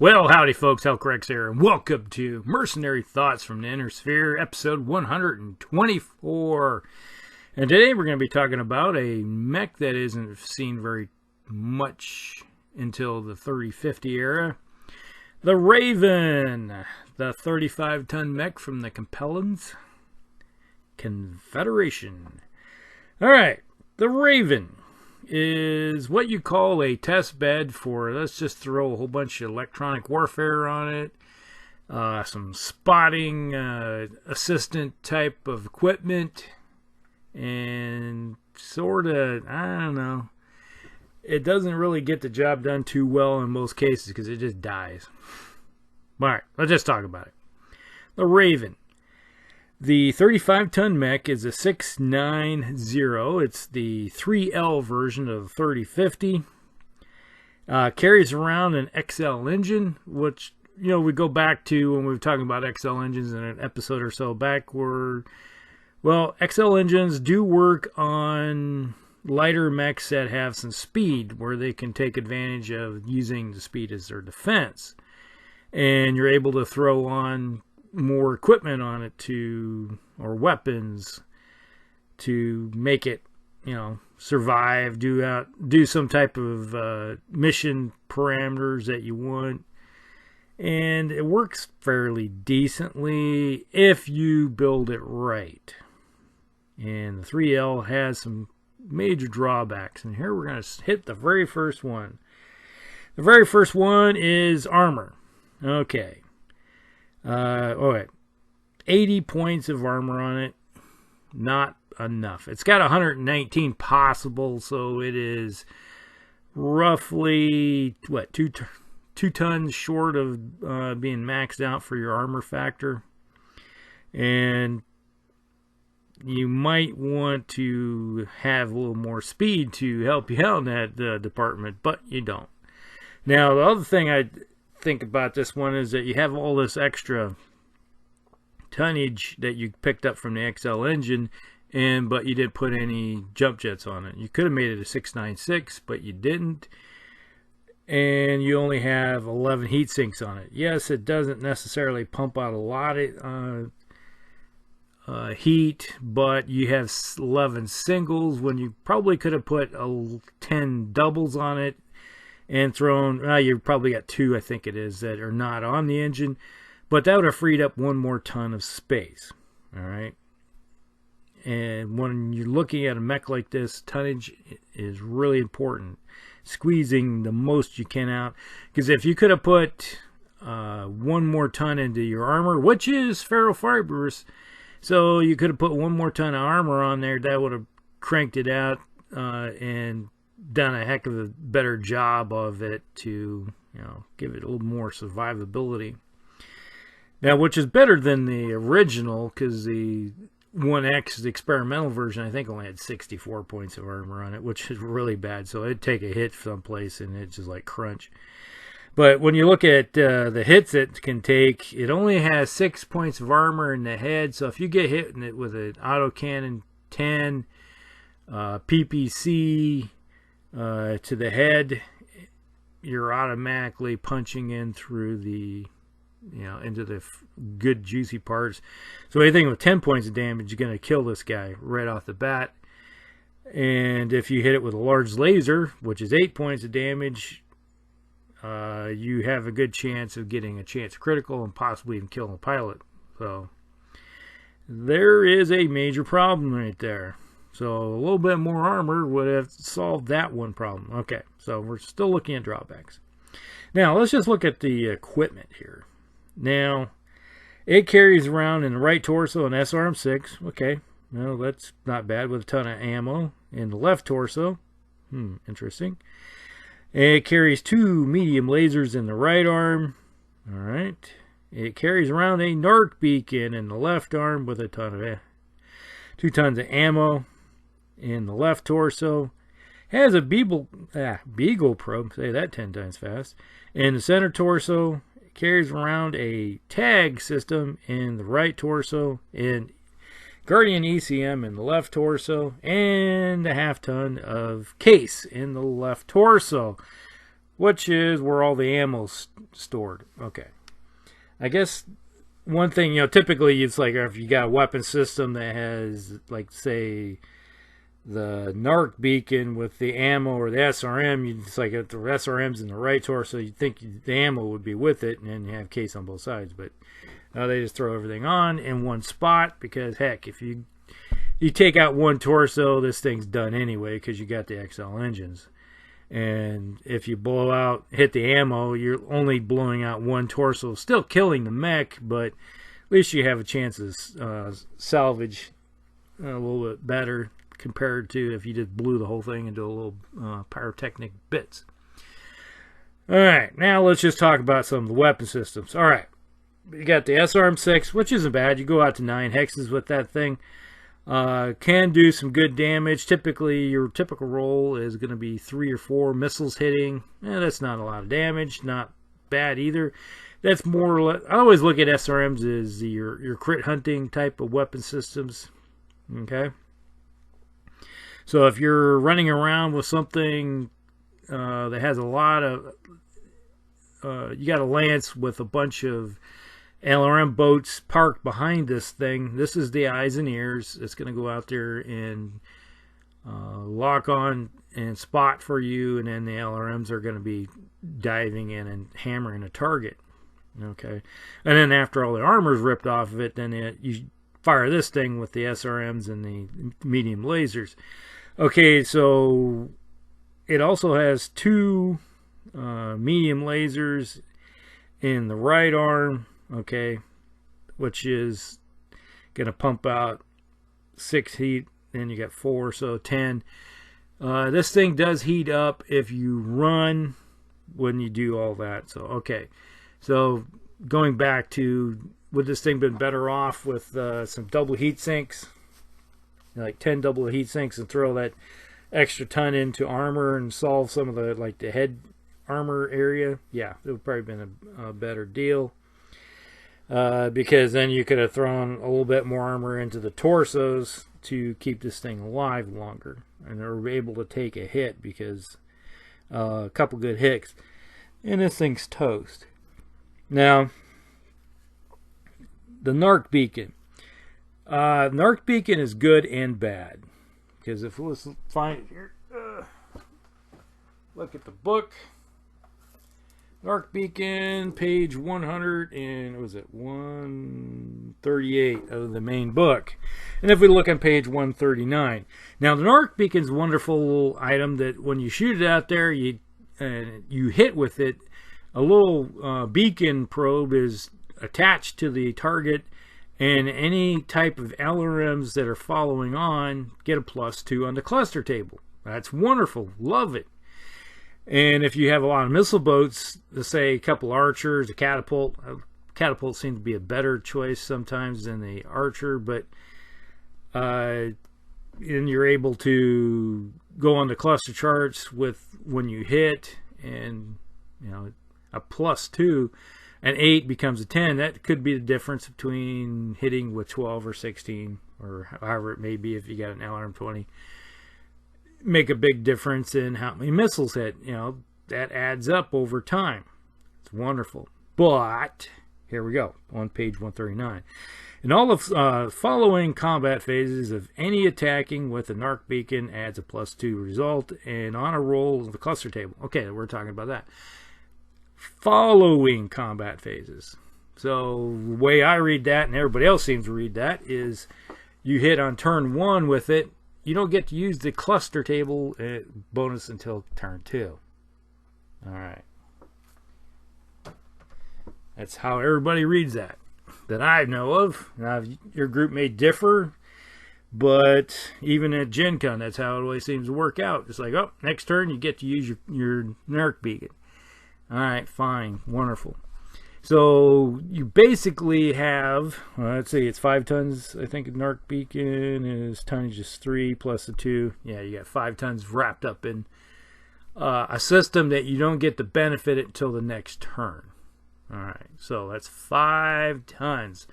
Well, howdy folks, Hellcrex here, and welcome to Mercenary Thoughts from the Inner Sphere, episode 124. And today we're going to be talking about a mech that isn't seen very much until the 3050 era. The Raven, the 35-ton mech from the Compellens Confederation. Alright, the Raven is what you call a test bed for, let's just throw a whole bunch of electronic warfare on it, some spotting assistant type of equipment, and sort of, I don't know, it doesn't really get the job done too well in most cases because it just dies. Alright, let's just talk about it. The Raven. The 35-ton mech is a 690. It's the 3L version of the 3050. Carries around an XL engine, which, you know, we go back to when we were talking about XL engines in an episode or so back where, well, XL engines do work on lighter mechs that have some speed where they can take advantage of using the speed as their defense. And you're able to throw on more equipment on it or weapons to make it, you know, survive, do some type of mission parameters that you want. And it works fairly decently if you build it right. And the 3L has some major drawbacks. And here we're going to hit the very first one. The very first one is armor. Okay. Alright, 80 points of armor on it, not enough. It's got 119 possible, so it is roughly, what, two tons short of being maxed out for your armor factor. And you might want to have a little more speed to help you out in that department, but you don't. Now, the other thing I think about this one is that you have all this extra tonnage that you picked up from the XL engine, but you didn't put any jump jets on it. You could have made it a 696, but you didn't, and you only have 11 heat sinks on it. Yes, it doesn't necessarily pump out a lot of heat, but you have 11 singles when you probably could have put 10 doubles on it and thrown, you probably got 2, I think it is, that are not on the engine. But that would have freed up 1 more ton of space. Alright? And when you're looking at a mech like this, tonnage is really important. Squeezing the most you can out. Because if you could have put 1 more ton into your armor, which is ferrofibrous, so you could have put 1 more ton of armor on there, that would have cranked it out and done a heck of a better job of it to, you know, give it a little more survivability. Now, which is better than the original, because the 1X, the experimental version, I think only had 64 points of armor on it, which is really bad. So it'd take a hit someplace and it's just like crunch. But when you look at the hits it can take, it only has 6 points of armor in the head. So if you get hit in it with an autocannon 10, PPC, to the head, you're automatically punching in through the, you know, into the good juicy parts. So anything with 10 points of damage, you're going to kill this guy right off the bat. And if you hit it with a large laser, which is 8 points of damage, you have a good chance of getting a chance critical and possibly even killing the pilot. So there is a major problem right there. So a little bit more armor would have solved that one problem. Okay, so we're still looking at drawbacks. Now, let's just look at the equipment here. Now, it carries around in the right torso an SRM-6. Okay, well, that's not bad with a ton of ammo. In the left torso, interesting. It carries 2 medium lasers in the right arm. All right. It carries around a NARC beacon in the left arm with a ton of 2 tons of ammo. In the left torso, has a beagle probe, say that 10 times fast. In the center torso, carries around a tag system in the right torso, and Guardian ECM in the left torso, and a half ton of case in the left torso. which is where all the ammo's stored. Okay. I guess one thing, you know, typically it's like if you got a weapon system that has, like, say, the NARC beacon with the ammo or the SRM, it's like if the SRM's in the right torso, you'd think the ammo would be with it, and then you have case on both sides. But they just throw everything on in one spot because, heck, if you take out one torso, this thing's done anyway because you got the XL engines. And if you hit the ammo, you're only blowing out one torso, still killing the mech, but at least you have a chance of salvage a little bit better compared to if you just blew the whole thing into a little pyrotechnic bits. Alright, now let's just talk about some of the weapon systems. Alright, you got the SRM-6, which isn't bad. You go out to 9 hexes with that thing. Can do some good damage. Typically, your typical roll is going to be 3 or 4 missiles hitting. That's not a lot of damage. Not bad either. That's more or less, I always look at SRMs as your crit hunting type of weapon systems. Okay? So if you're running around with something that has a lot of... you got a lance with a bunch of LRM boats parked behind this thing. This is the eyes and ears. It's going to go out there and lock on and spot for you, and then the LRMs are going to be diving in and hammering a target. Okay, and then after all the armor's ripped off of it, then you fire this thing with the SRMs and the medium lasers. Okay, so it also has 2 medium lasers in the right arm. Okay, which is going to pump out 6 heat, then you got 4, so 10. This thing does heat up if you run when you do all that. So, okay. So, going back to, would this thing been better off with some double heat sinks? Like 10 double heat sinks and throw that extra ton into armor and solve some of the, like, the head armor area? Yeah, it would probably been a better deal. Because then you could have thrown a little bit more armor into the torsos to keep this thing alive longer. And they were able to take a hit because a couple good hits. And this thing's toast. Now, the NARC beacon. NARC beacon is good and bad. Because if let's find it here. Look at the book. NARC beacon, page 100, and was it 138 of the main book. And if we look on page 139, now the NARC beacon's a wonderful item that when you shoot it out there, you hit with it. A little beacon probe is attached to the target, and any type of LRMs that are following on get a +2 on the cluster table. That's wonderful. Love it. And if you have a lot of missile boats, let's say a couple archers, a catapult seems to be a better choice sometimes than the archer, but and you're able to go on the cluster charts with when you hit, and you know, a +2, an 8 becomes a 10. That could be the difference between hitting with 12 or 16, or however it may be if you got an LRM 20. Make a big difference in how many missiles hit. You know, that adds up over time. It's wonderful. But here we go on page 139. In all the following combat phases of any attacking with a NARC beacon adds a +2 result, and on a roll of the cluster table. Okay, we're talking about that. Following combat phases. So the way I read that, and everybody else seems to read that, is you hit on turn 1 with it. You don't get to use the cluster table bonus until turn 2. Alright. That's how everybody reads that I know of. Now, your group may differ, but even at Gen Con, that's how it always seems to work out. It's like, oh, next turn you get to use your NARC beacon. Alright, fine. Wonderful. So you basically have, let's see, it's 5 tons. I think a NARC beacon is tonnage is 3 plus the 2. Yeah, you got 5 tons wrapped up in a system that you don't get to benefit it until the next turn. All right, so that's 5 tons.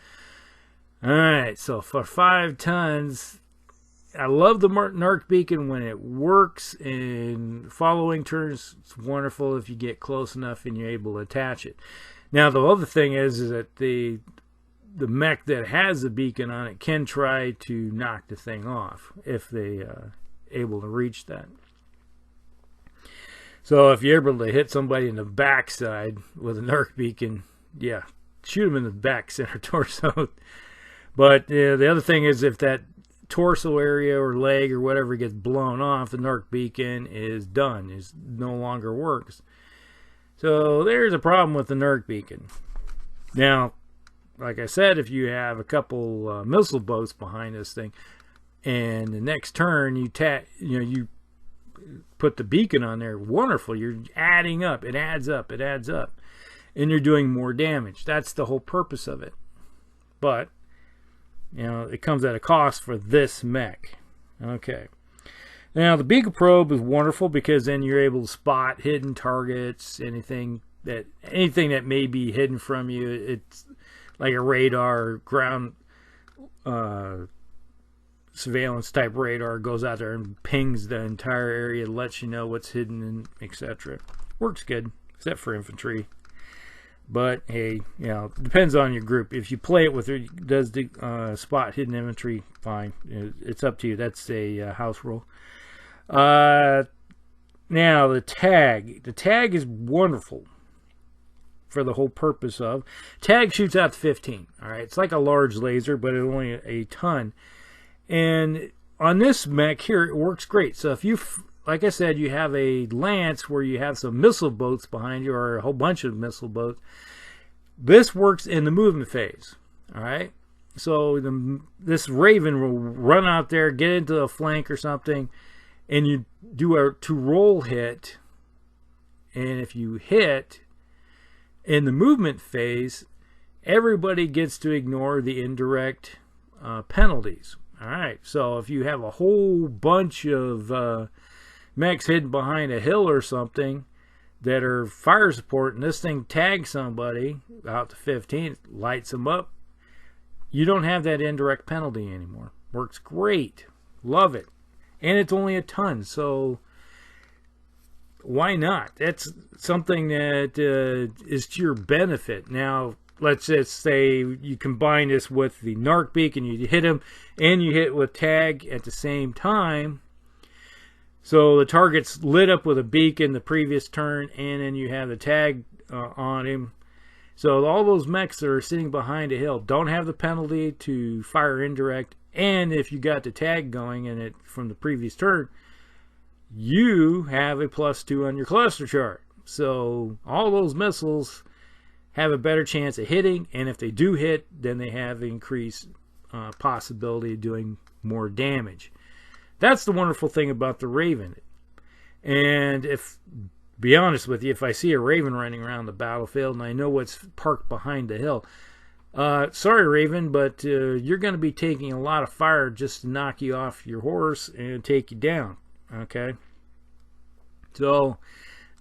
All right, so for 5 tons, I love the NARC beacon when it works in following turns. It's wonderful if you get close enough and you're able to attach it. Now, the other thing is that the mech that has the beacon on it can try to knock the thing off if they able to reach that. So if you're able to hit somebody in the backside with a NARC beacon, yeah, shoot them in the back center torso. But the other thing is, if that torso area or leg or whatever gets blown off, the NARC beacon is done. It no longer works. So there's a problem with the NARC beacon. Now, like I said, if you have a couple missile boats behind this thing, and the next turn you put the beacon on there, wonderful. You're adding up. It adds up. It adds up, and you're doing more damage. That's the whole purpose of it. But it comes at a cost for this mech. Okay. Now, the beacon probe is wonderful because then you're able to spot hidden targets, anything that may be hidden from you. It's like a radar, ground surveillance type radar, goes out there and pings the entire area, lets you know what's hidden, and etc. Works good, except for infantry. But hey, depends on your group. If you play it with it, does the spot hidden infantry, fine. It's up to you. That's a house rule. Now the tag. The tag is wonderful for the whole purpose of tag shoots out to 15. All right, it's like a large laser, but it's only a ton. And on this mech here, it works great. So if you, like I said, you have a lance where you have some missile boats behind you, or a whole bunch of missile boats, this works in the movement phase. All right, so this Raven will run out there, get into a flank or something, and you do a to-roll hit. And if you hit in the movement phase, everybody gets to ignore the indirect penalties. All right, so if you have a whole bunch of mechs hidden behind a hill or something that are fire support, and this thing tags somebody out to 15, lights them up, you don't have that indirect penalty anymore. Works great. Love it. And it's only a ton, so why not? That's something that is to your benefit. Now, let's just say you combine this with the NARC beacon, you hit him, and you hit with tag at the same time. So the target's lit up with a beacon the previous turn, and then you have the tag on him. So all those mechs that are sitting behind a hill don't have the penalty to fire indirect, and if you got the tag going in it from the previous turn, you have a +2 on your cluster chart. So all those missiles have a better chance of hitting, and if they do hit, then they have increased possibility of doing more damage. That's the wonderful thing about the Raven. And be honest with you, if I see a Raven running around the battlefield and I know what's parked behind the hill, sorry Raven, but you're going to be taking a lot of fire just to knock you off your horse and take you down. Okay, so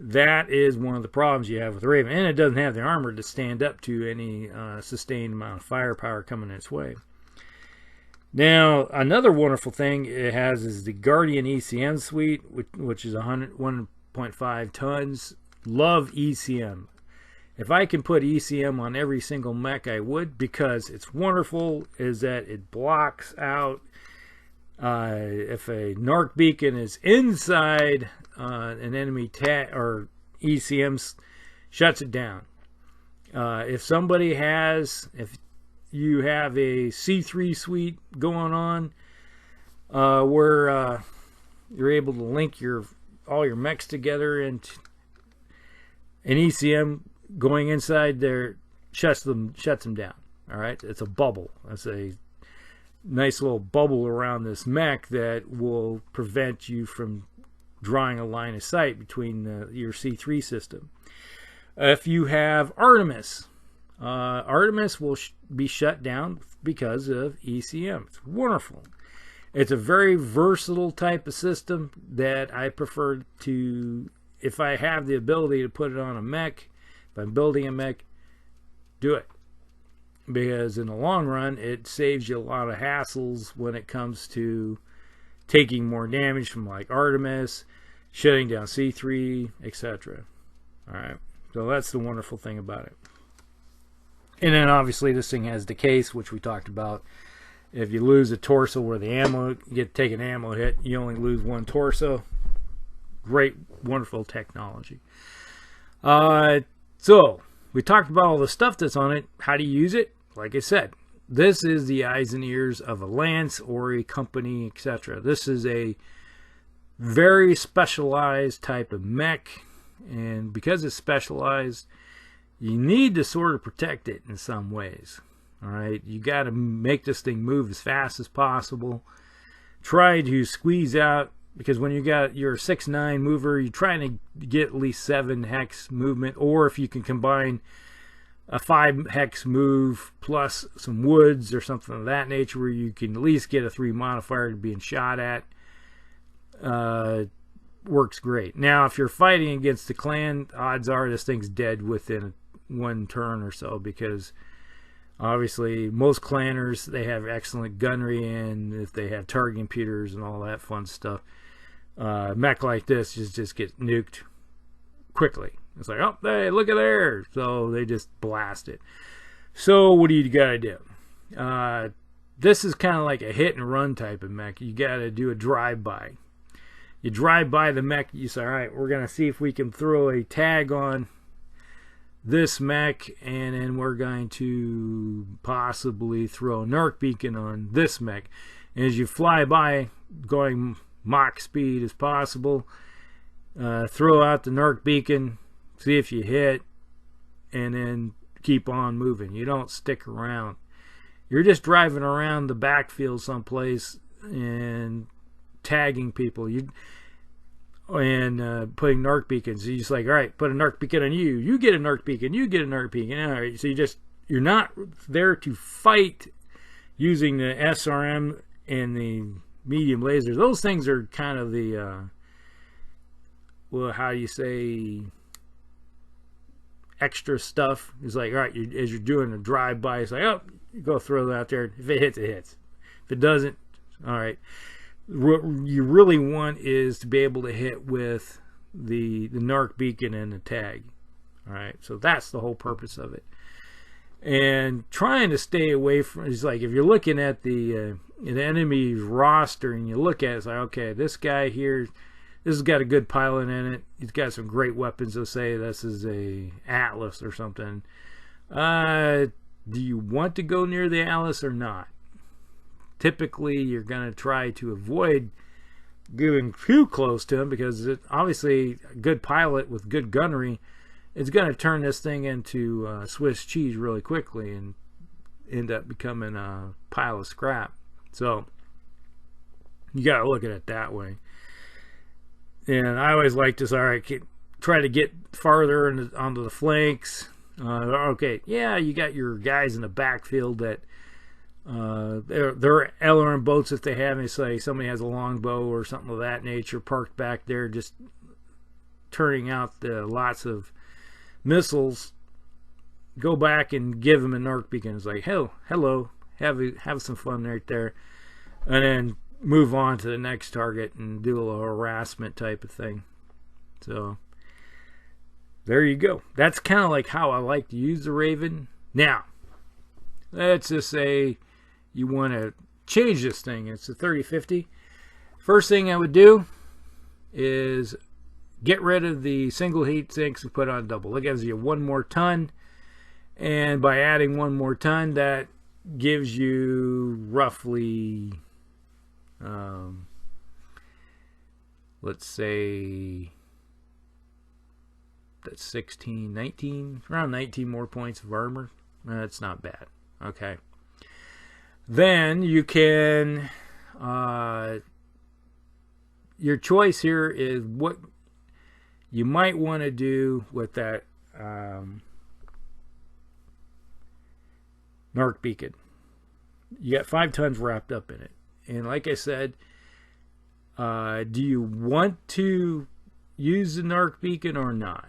that is one of the problems you have with the Raven, and it doesn't have the armor to stand up to any sustained amount of firepower coming its way. Now, another wonderful thing it has is the Guardian ECM suite, which is 1.5 tons. Love ECM. If I can put ECM on every single mech, I would, because it's wonderful is that it blocks out if a NARC beacon is inside an enemy tag, or ECM shuts it down. If you have a C3 suite going on where you're able to link all your mechs together, and an ECM going inside there shuts them down. All right, it's a bubble. That's a nice little bubble around this mech that will prevent you from drawing a line of sight between your C3 system. If you have Artemis, Artemis will be shut down because of ECM. It's wonderful. It's a very versatile type of system that I prefer to, if I have the ability to put it on a mech, if I'm building a mech, do it. Because in the long run, it saves you a lot of hassles when it comes to taking more damage from like Artemis, shutting down C3, etc. Alright, so that's the wonderful thing about it. And then obviously this thing has decase, which we talked about. If you lose a torso where the ammo, you take an ammo hit, you only lose one torso. Great, wonderful technology. So, we talked about all the stuff that's on it. How do you use it? Like I said, this is the eyes and ears of a lance or a company, etc. This is a very specialized type of mech, and because it's specialized, you need to sort of protect it in some ways. Alright, you got to make this thing move as fast as possible. Try to squeeze out, because when you're a 6'9" mover, you're trying to get at least 7 hex movement, or if you can combine a 5 hex move plus some woods or something of that nature where you can at least get a 3 modifier to being shot at, works great. Now, if you're fighting against the clan, odds are this thing's dead within 1 turn or so, because obviously most clanners, they have excellent gunnery, and if they have target computers and all that fun stuff, mech like this just gets nuked quickly. It's like, oh, hey, look at there. So they just blast it. So what do you got to do? This is kind of like a hit and run type of mech. You got to do a drive-by. You drive by the mech, you say, all right, we're going to see if we can throw a tag on this mech, and then we're going to possibly throw a NARC beacon on this mech. And as you fly by, going Mach speed as possible, throw out the NARC beacon, see if you hit, and then keep on moving. You don't stick around. You're just driving around the backfield someplace and tagging people. Putting NARC beacons. So you're just like, all right, put a NARC beacon on you. You get a NARC beacon. You get a NARC beacon. All right. So you're not there to fight using the SRM and the medium lasers. Those things are kind of the well, how do you say, extra stuff. It's like, all right, as you're doing a drive-by, it's like, oh, you go throw that out there. If it hits, it hits. If it doesn't, all right. What you really want is to be able to hit with the NARC beacon and the tag. All right, so that's the whole purpose of it. And trying to stay away from, it's like if you're looking at the an enemy's roster and you look at it, it's like, okay, this guy here, this has got a good pilot in it. He's got some great weapons. They'll say this is a Atlas or something. Do you want to go near the Atlas or not? Typically, you're going to try to avoid getting too close to him, because obviously a good pilot with good gunnery is going to turn this thing into Swiss cheese really quickly and end up becoming a pile of scrap. So you got to look at it that way. And I always like to say, all right, try to get farther onto the flanks. Okay, yeah, you got your guys in the backfield that they're LRM boats if they have, and say somebody has a longbow or something of that nature parked back there, just turning out lots of missiles. Go back and give them a NARC beacon. It's like, hello, have some fun right there, and then move on to the next target and do a little harassment type of thing. So there you go. That's kind of like how I like to use the Raven. Now, let's just say you want to change this thing. It's a 3050. First thing I would do is get rid of the single heat sinks and put on double. That gives you 1 more ton, and by adding 1 more ton, that gives you roughly let's say that's 16, 19, around 19 more points of armor. That's not bad. Okay. Then you can, your choice here is what you might want to do with that NARC beacon. You got 5 tons wrapped up in it. And like I said, do you want to use the NARC beacon or not?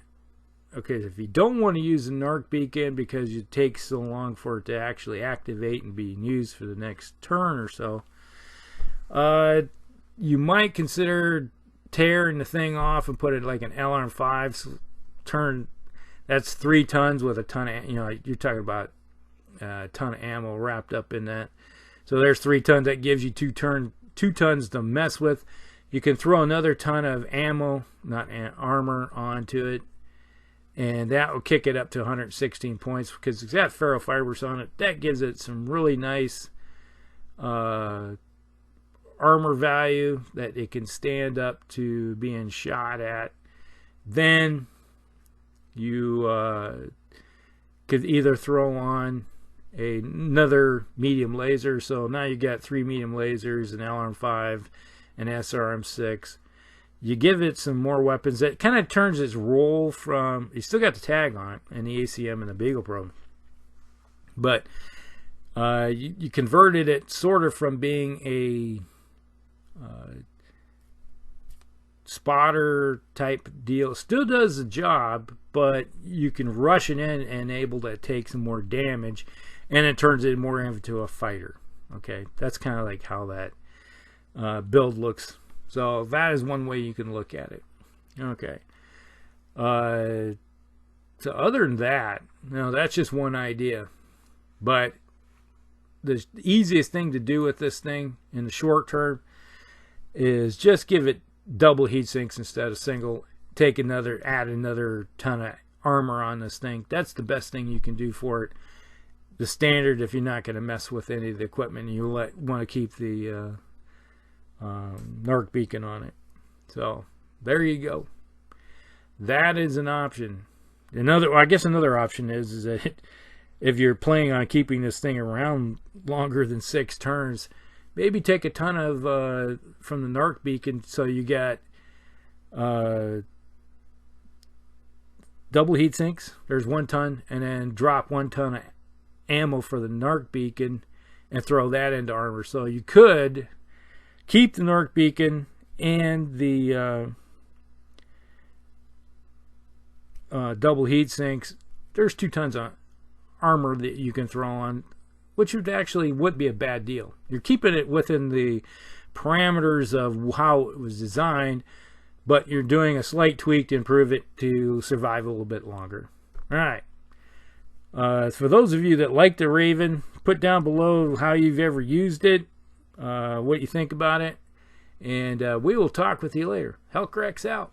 Okay, if you don't want to use the NARC beacon because it takes so long for it to actually activate and be used for the next turn or so, You might consider tearing the thing off and put it like an LRM-5 turn. That's 3 tons with a ton of, you're talking about a ton of ammo wrapped up in that. So there's 3 tons. That gives you 2 tons to mess with. You can throw another ton of ammo, not armor, onto it, and that will kick it up to 116 points because it's got ferrofibers on it. That gives it some really nice armor value that it can stand up to being shot at. Then you could either throw on another medium laser. So now you got 3 medium lasers, an LRM-5, an SRM-6. You give it some more weapons. That kind of turns its role from, you still got the tag on it and the ACM and the Beagle Probe, but you converted it sort of from being a spotter type deal. Still does the job, but you can rush it in and able to take some more damage, and it turns it more into a fighter. Okay, that's kind of like how that build looks. So that is one way you can look at it. Okay. So other than that, that's just one idea. But the easiest thing to do with this thing in the short term is just give it double heat sinks instead of single. Add another ton of armor on this thing. That's the best thing you can do for it. The standard, if you're not going to mess with any of the equipment, you want to keep the NARC beacon on it. So there you go. That is an option. I guess another option is that if you're planning on keeping this thing around longer than 6 turns, maybe take a ton of from the NARC beacon, so you got double heat sinks. There's 1 ton, and then drop 1 ton of ammo for the NARC beacon and throw that into armor. So you could keep the NARC beacon and the double heat sinks. There's 2 tons of armor that you can throw on, which would be a bad deal. You're keeping it within the parameters of how it was designed, but you're doing a slight tweak to improve it to survive a little bit longer. All right. For those of you that like the Raven, put down below how you've ever used it, what you think about it, and we will talk with you later. Hellcracks out.